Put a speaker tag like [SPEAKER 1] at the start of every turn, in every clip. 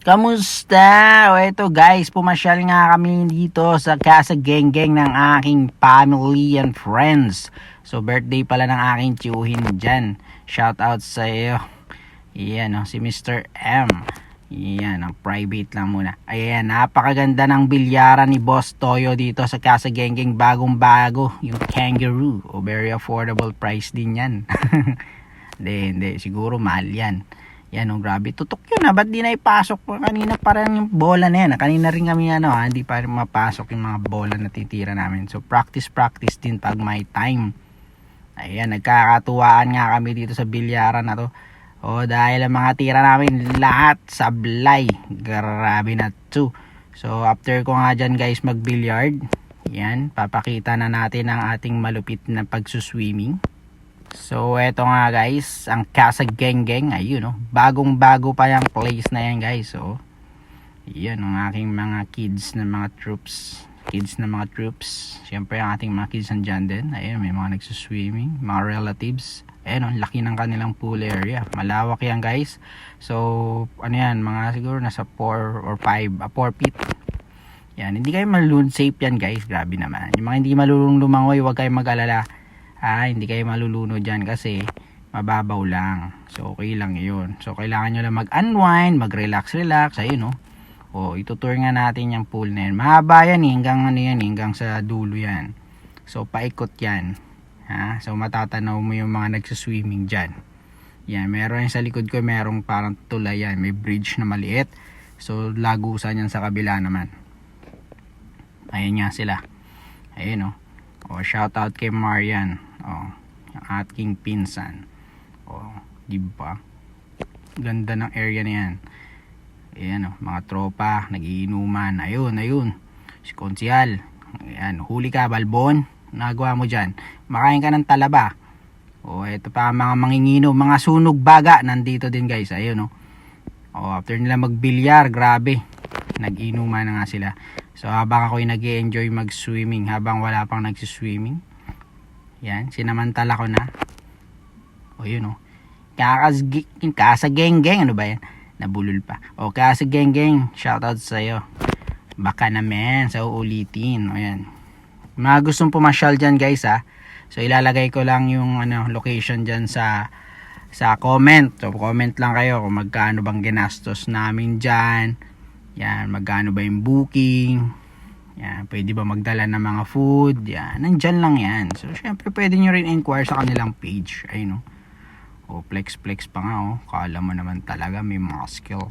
[SPEAKER 1] Kamusta? O eto guys, pumasyal nga kami dito sa Casa Genggeng ng aking family and friends. So birthday pala ng aking tiyuhin dyan. Shout out sa iyo. Iyan si Mr. M. Iyan, private lang muna. Ayan, napakaganda ng bilyaran ni Boss Toyo dito sa Casa Genggeng. Bagong bago, yung Kangaroo. O very affordable price din yan. Hindi, siguro mahal yan. Yan grabe, tutok yun ba't di na ipasok kanina parang yung bola na yan kanina rin kami hindi pa mapasok yung mga bola na titira namin. So practice din pag may time. Ayan, nagkakatuwaan nga kami dito sa bilyaran na to. Dahil ang mga tira namin lahat sablay, grabe na to. So after ko nga dyan guys mag billiard, yan, papakita na natin ang ating malupit na pagsuswimming. So eto nga guys, ang Casa Genggeng, ayun bagong bago pa yung place na yan guys. So yan ang aking mga kids na mga troops. Siyempre ang ating mga kids nandyan din. Ayun, may mga nagsuswimming, mga relatives. Ayun, laki ng kanilang pool area. Malawak yan guys. So ano yan, mga siguro nasa 4 or 5, 4 feet. Yan, hindi kayo malulun, safe yan guys. Grabe naman. Yung mga hindi malulung lumangoy, huwag kayong mag-alala. Hindi kayo malulunod dyan kasi mababaw lang. So okay lang yun. So kailangan nyo lang mag-unwind, mag-relax. Ayun itutour nga natin yung pool na yan. Mahaba yan hanggang sa dulo yan. So paikot yan. So matatanaw mo yung mga nagsuswimming dyan. Yan, meron yung sa likod ko, merong parang tulay yan. May bridge na maliit. So lagusan yan sa kabila naman. Ayun nga sila. Ayun shout out kay Marian. Yung ating pinsan. Diba? Ganda ng area na yan. Ayan mga tropa, nagiinuman. Ayun. Si Konsyal. Ayan, huli ka, Balbon. Nagawa mo dyan. Makain ka ng talaba. Ito pa mga manginginom, mga sunog baga. Nandito din guys. Ayun after nila magbilyar, grabe. Nag-inuman na nga sila. So habang ako'y nag-i-enjoy mag-swimming, habang wala pang nagsiswimming, yan, sinamantala ko na. Yun Casa Genggeng, ano ba yan? Nabulol pa. Casa Genggeng, shoutout sa'yo. Baka naman, sa uulitin. Yan. Mga gustong pumasyal dyan guys So ilalagay ko lang yung location dyan sa comment. So comment lang kayo kung magkano bang ginastos namin dyan. Yan, magkano ba yung booking? Yan, pwede ba magdala ng mga food? Yan, nandyan lang yan. So, syempre, pwede nyo rin inquire sa kanilang page. Ayun flex pa nga Kala mo naman talaga may mga skill.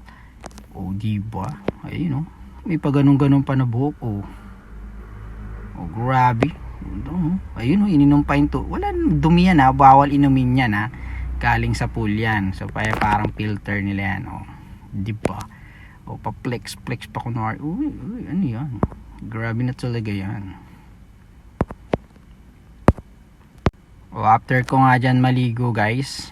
[SPEAKER 1] Diba? Ayun may pa ganun pa na buhok. Grabe. Ayun ininom pa yun to. Wala dumi yan bawal inumin yan galing sa pool yan. So, parang filter nila yan diba? Pa-flex pa kunwari. Ano yan? Grabe na talaga yan. After ko nga dyan maligo guys,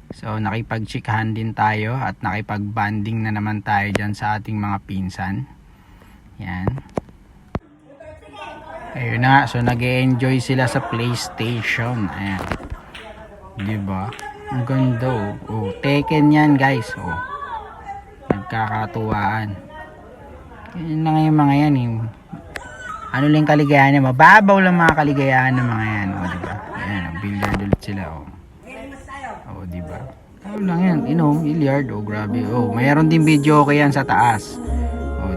[SPEAKER 1] so nakipag-chikahan din tayo at nakipag-banding na naman tayo dyan sa ating mga pinsan. Yan. Ayun na, so nag-e-enjoy sila sa PlayStation. Ayan. Diba? Ang ganda Tekken yan guys. Nagkakatuwaan. Yun lang yung mga yan ano lang kaligayahan niya, mababaw lang mga kaligayahan ng mga yan diba? Ayan, billiard ulit sila diba? Ano lang yan, billiard grabe. Mayroon din video ko yan sa taas.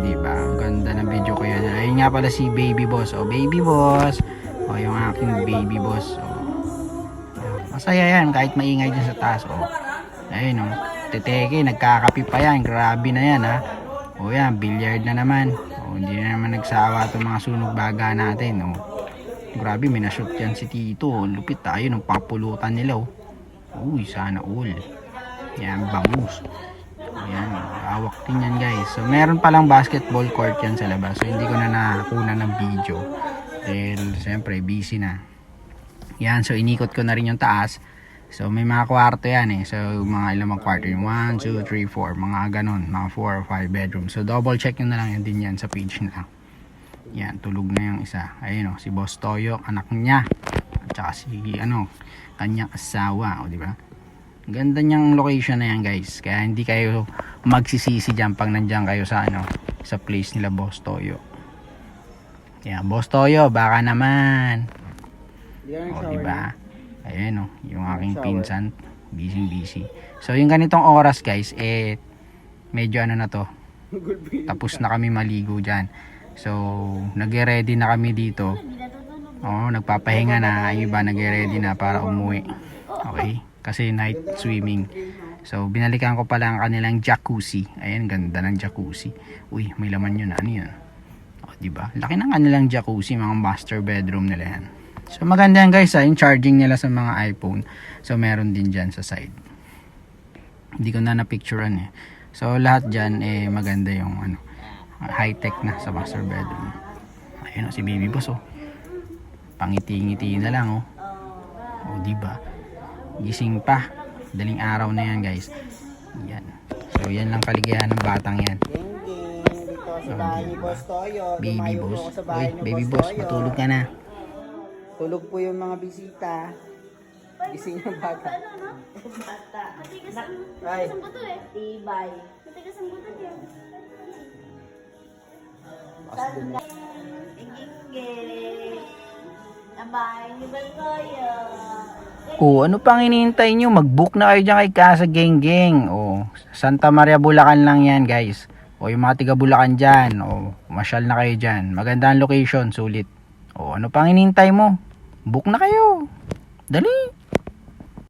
[SPEAKER 1] Diba? Ang ganda ng video ko yan. Ayun nga pala si Baby Boss. Baby Boss. Yung aking Baby Boss. Masaya yan kahit maingay dyan sa taas. Ayun Teteke, nagkakapi pa yan. Grabe na yan yan, billiard na naman. Hindi na naman nagsawa itong mga sunog baga natin. Grabe, may na-shoot yan si Tito. Lupit tayo ng papulutan nila. Sana all. Yan, bangus. Yan, awak din yan guys. So meron palang basketball court yan sa labas. So hindi ko na nakuna ng video. Dahil siyempre busy na. Yan, so inikot ko na rin yung taas. So may mga kwarto yan So mga ilang kwarto yung 1, 2, 3, 4. Mga ganon, mga 4 or 5 bedroom. So double check nyo na lang yan din yan sa page nila. Yan, tulog na yung isa. Ayun si Boss Toyo, anak niya. At saka si kanyang asawa. Diba? Ganda niyang location na yan guys. Kaya hindi kayo magsisisi dyan pag nandyan kayo sa sa place nila Boss Toyo. Yan, Boss Toyo, baka naman. O diba? Ayan o, yung aking pinsan. Busy. So yung ganitong oras guys, medyo na to. Tapos na kami maligo dyan. So nag-ready na kami dito. Nagpapahinga na. Yung iba nag-ready na para umuwi. Okay? Kasi night swimming. So binalikan ko pala ang kanilang jacuzzi. Ayan, ganda ng jacuzzi. Uy, may laman yun. Ano yun? Diba? Laki ng kanilang jacuzzi, mga master bedroom nila yan. So maganda yan guys, yung charging nila sa mga iPhone. So meron din dyan sa side. Hindi ko na na-picturean So lahat dyan maganda yung high-tech na sa master bedroom. Ayun si baby boss Pangiti-ngiti na lang diba? Gising pa. Daling araw na yan guys. Yan. So yan lang kaligayahan ng batang yan.
[SPEAKER 2] Sa bahay ni Boss Toyo.
[SPEAKER 1] Baby boss. Uy, baby boss, matulog ka na.
[SPEAKER 2] Tulog po yung mga bisita. Gising yung bata.
[SPEAKER 3] Matigas
[SPEAKER 2] Ay.
[SPEAKER 3] ang buto
[SPEAKER 2] Tibay.
[SPEAKER 3] Matigas ang buto yun. Nabay ni Baltoyo.
[SPEAKER 1] Ano pang hinihintay nyo? Mag-book na kayo dyan kay Casa Genggeng. Santa Maria, Bulacan lang yan guys. Yung mga tiga Bulacan dyan. Masyal na kayo dyan. Maganda ang location, sulit. Ano pang hinihintay mo? Book na kayo. Dali.